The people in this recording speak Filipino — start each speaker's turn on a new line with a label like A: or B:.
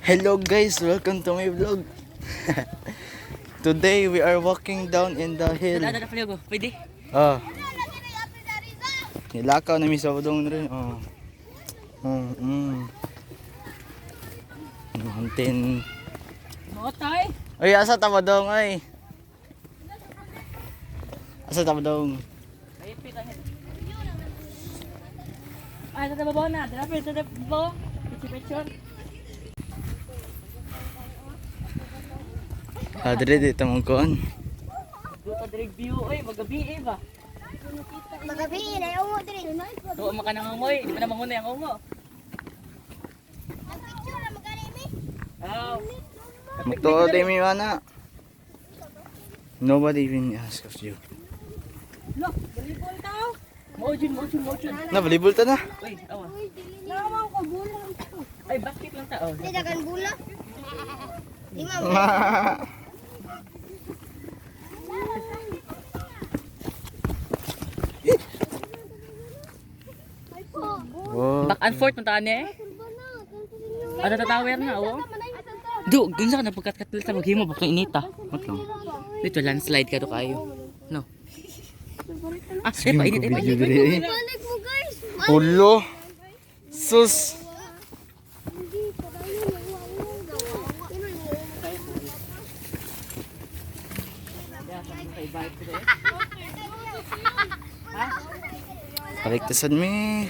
A: Hello guys, welcome to my vlog. Today we are walking down in the hill.
B: Dada paligo, pwede?
A: Oh. Nilakaw na mi sa udong rin. Oh. Mountain.
B: Motay.
A: Oy, asa ta dong ay? Asa ta dong?
B: Ay, pita head. Ay, tata babaw na. Dada pwede tata babaw. Picture.
A: Dire di ta mong kuan.
B: Duta direct view, oy, magabi ba?
C: Magabi na yung mo diri.
B: Tuwa maka nang amoy, di ba na mangunay ang umo?
C: Picture na magani mi.
B: Oh.
A: Magtuo di mi mana. Nobody even ask of you.
B: Look, volleyball tao. Mojun.
A: Na volleyball ta na.
B: Oy, awa.
C: Naman ko bulang.
B: Ay, basket lang tao.
C: Di dagan bula. Lima mo.
A: Wow.
B: Back and forth puntaan eh. Ada tatawer na, oh. Do, gunsa ka na pagkat-katil sa maghimo bakit inita. Matlang. Dito landslide ka to kayo. No. Ah,
A: Sige,
B: pa init.
A: mag-video diri.
C: Balik mo guys.
A: Ulo. Sus. Paliktasan mi.